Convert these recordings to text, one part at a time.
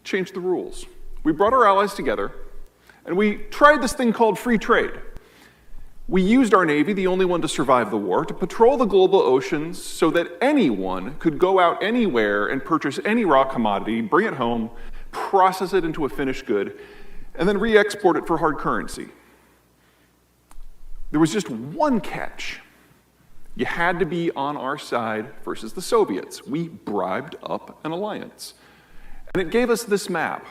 changed the rules. We brought our allies together, and we tried this thing called free trade. We used our Navy, the only one to survive the war, to patrol the global oceans so that anyone could go out anywhere and purchase any raw commodity, bring it home, process it into a finished good, and then re-export it for hard currency. There was just one catch. You had to be on our side versus the Soviets. We bribed up an alliance. And it gave us this map.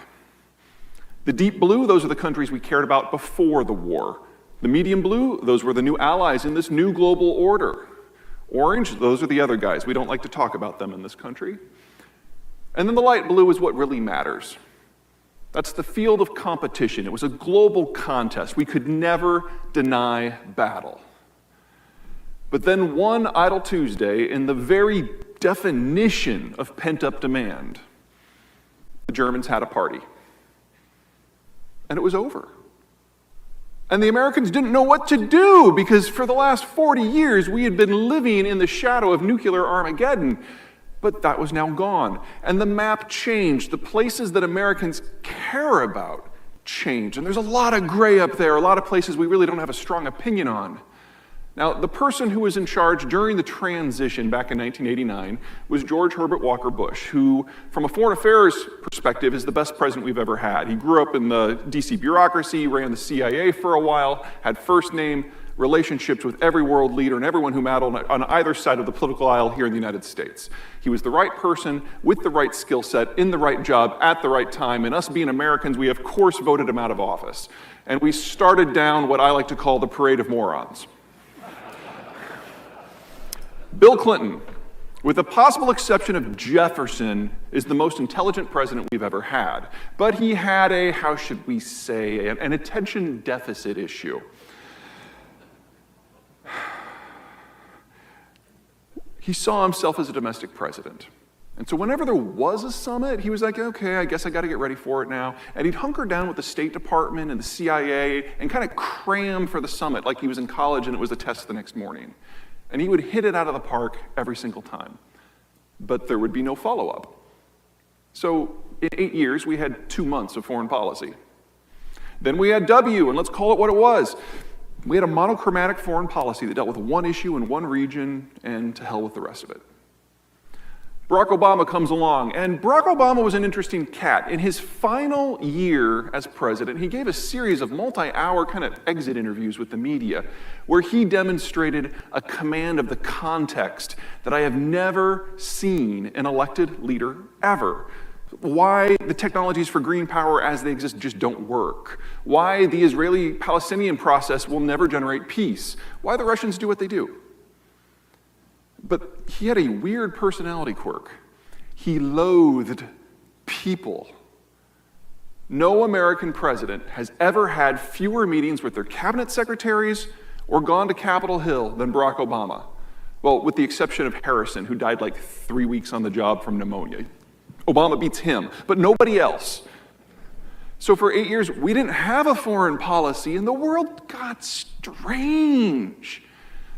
The deep blue, those are the countries we cared about before the war. The medium blue, those were the new allies in this new global order. Orange, those are the other guys. We don't like to talk about them in this country. And then the light blue is what really matters. That's the field of competition. It was a global contest. We could never deny battle. But then one idle Tuesday, in the very definition of pent-up demand, the Germans had a party. And it was over. And the Americans didn't know what to do because for the last 40 years we had been living in the shadow of nuclear Armageddon. But that was now gone. And the map changed. The places that Americans care about changed. And there's a lot of gray up there, a lot of places we really don't have a strong opinion on. Now, the person who was in charge during the transition back in 1989 was George Herbert Walker Bush, who, from a foreign affairs perspective, is the best president we've ever had. He grew up in the DC bureaucracy, ran the CIA for a while, had first-name relationships with every world leader and everyone who mattered on either side of the political aisle here in the United States. He was the right person with the right skill set, in the right job, at the right time, and us being Americans, we of course voted him out of office. And we started down what I like to call the parade of morons. Bill Clinton, with the possible exception of Jefferson, is the most intelligent president we've ever had. But he had a, how should we say, an attention deficit issue. He saw himself as a domestic president. And so whenever there was a summit, he was like, okay, I guess I gotta get ready for it now. And he'd hunker down with the State Department and the CIA and kind of cram for the summit like he was in college and it was a test the next morning. And he would hit it out of the park every single time. But there would be no follow-up. So in 8 years, we had 2 months of foreign policy. Then we had W, and let's call it what it was. We had a monochromatic foreign policy that dealt with one issue in one region, and to hell with the rest of it. Barack Obama comes along, and Barack Obama was an interesting cat. In his final year as president, he gave a series of multi-hour kind of exit interviews with the media where he demonstrated a command of the context that I have never seen an elected leader ever. Why the technologies for green power as they exist just don't work. Why the Israeli-Palestinian process will never generate peace. Why the Russians do what they do. But he had a weird personality quirk. He loathed people. No American president has ever had fewer meetings with their cabinet secretaries or gone to Capitol Hill than Barack Obama. Well, with the exception of Harrison, who died like 3 weeks on the job from pneumonia. Obama beats him, but nobody else. So for 8 years, we didn't have a foreign policy, and the world got strange.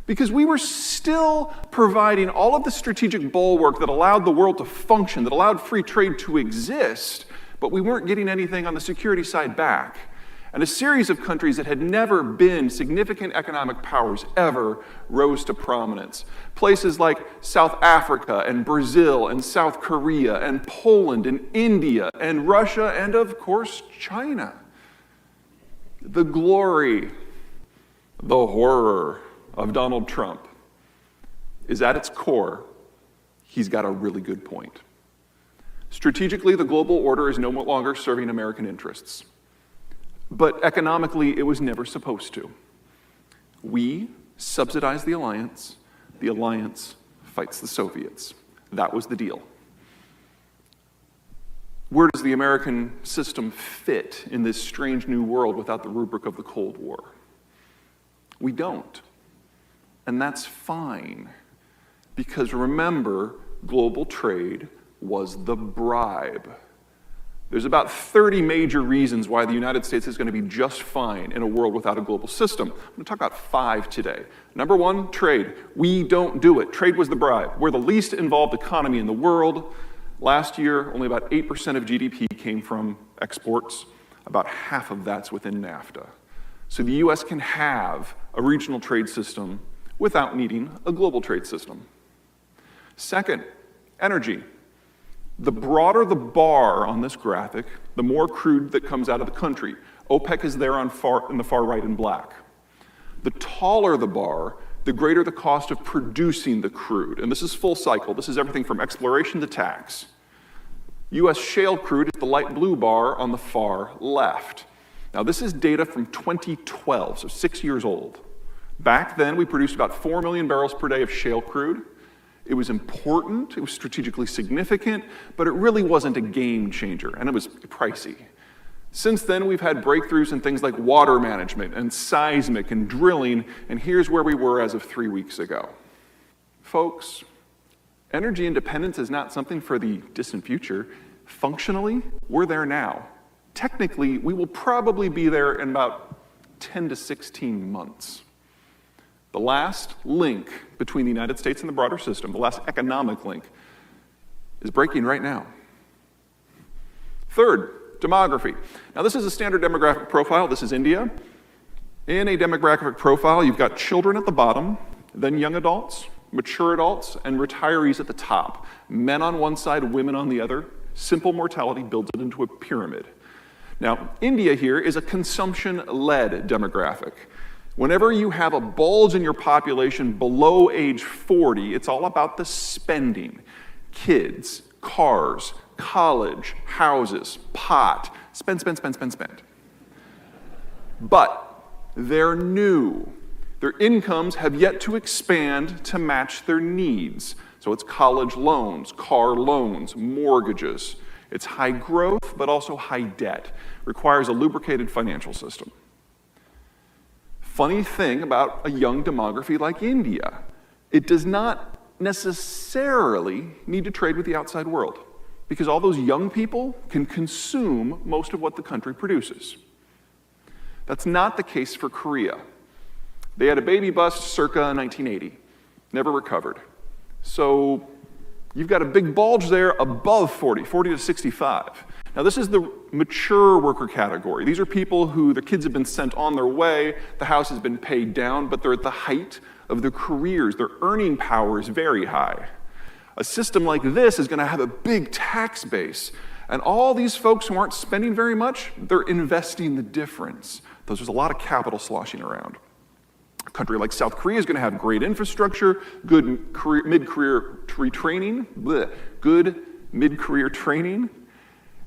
Because we were still providing all of the strategic bulwark that allowed the world to function, that allowed free trade to exist, but we weren't getting anything on the security side back. And a series of countries that had never been significant economic powers ever rose to prominence. Places like South Africa and Brazil and South Korea and Poland and India and Russia and, of course, China. The glory, the horror of Donald Trump is at its core, he's got a really good point. Strategically, the global order is no longer serving American interests. But economically, it was never supposed to. We subsidize the alliance fights the Soviets. That was the deal. Where does the American system fit in this strange new world without the rubric of the Cold War? We don't. And that's fine, because remember, global trade was the bribe. There's about 30 major reasons why the United States is going to be just fine in a world without a global system. I'm going to talk about 5 today. Number 1, trade. We don't do it. Trade was the bribe. We're the least involved economy in the world. Last year, only about 8% of GDP came from exports. About half of that's within NAFTA. So the US can have a regional trade system without needing a global trade system. Second, energy. The broader the bar on this graphic, the more crude that comes out of the country. OPEC is there in the far right in black. The taller the bar, the greater the cost of producing the crude. And this is full cycle. This is everything from exploration to tax. US shale crude is the light blue bar on the far left. Now this is data from 2012, so 6 years old. Back then, we produced about 4 million barrels per day of shale crude. It was important, it was strategically significant, but it really wasn't a game changer, and it was pricey. Since then, we've had breakthroughs in things like water management and seismic and drilling, and here's where we were as of 3 weeks ago. Folks, energy independence is not something for the distant future. Functionally, we're there now. Technically, we will probably be there in about 10 to 16 months. The last link between the United States and the broader system, the last economic link, is breaking right now. Third, demography. Now this is a standard demographic profile. This is India. In a demographic profile, you've got children at the bottom, then young adults, mature adults, and retirees at the top. Men on one side, women on the other. Simple mortality builds it into a pyramid. Now, India here is a consumption-led demographic. Whenever you have a bulge in your population below age 40, it's all about the spending. Kids, cars, college, houses, pot, spend. But they're new. Their incomes have yet to expand to match their needs. So it's college loans, car loans, mortgages. It's high growth, but also high debt. Requires a lubricated financial system. Funny thing about a young demography like India, it does not necessarily need to trade with the outside world because all those young people can consume most of what the country produces. That's not the case for Korea. They had a baby bust circa 1980, never recovered. So you've got a big bulge there above 40 to 65. Now this is the mature worker category. These are people who their kids have been sent on their way, the house has been paid down, but they're at the height of their careers. Their earning power is very high. A system like this is gonna have a big tax base, and all these folks who aren't spending very much, they're investing the difference. There's a lot of capital sloshing around. A country like South Korea is gonna have great infrastructure, good mid-career training,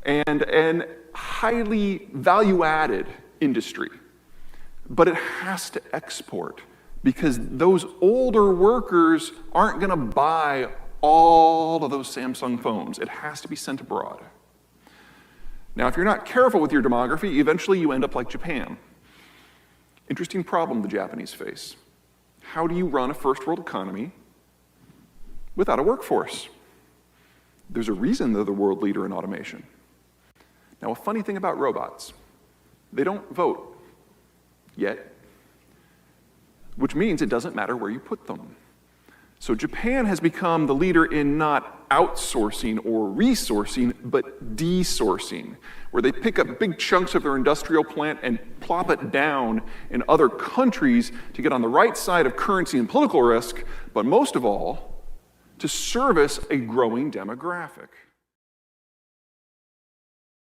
and highly value-added industry. But it has to export because those older workers aren't gonna buy all of those Samsung phones. It has to be sent abroad. Now, if you're not careful with your demography, eventually you end up like Japan. Interesting problem the Japanese face. How do you run a first world economy without a workforce? There's a reason they're the world leader in automation. Now, a funny thing about robots, they don't vote yet, which means it doesn't matter where you put them. So Japan has become the leader in not outsourcing or resourcing, but desourcing, where they pick up big chunks of their industrial plant and plop it down in other countries to get on the right side of currency and political risk, but most of all, to service a growing demographic.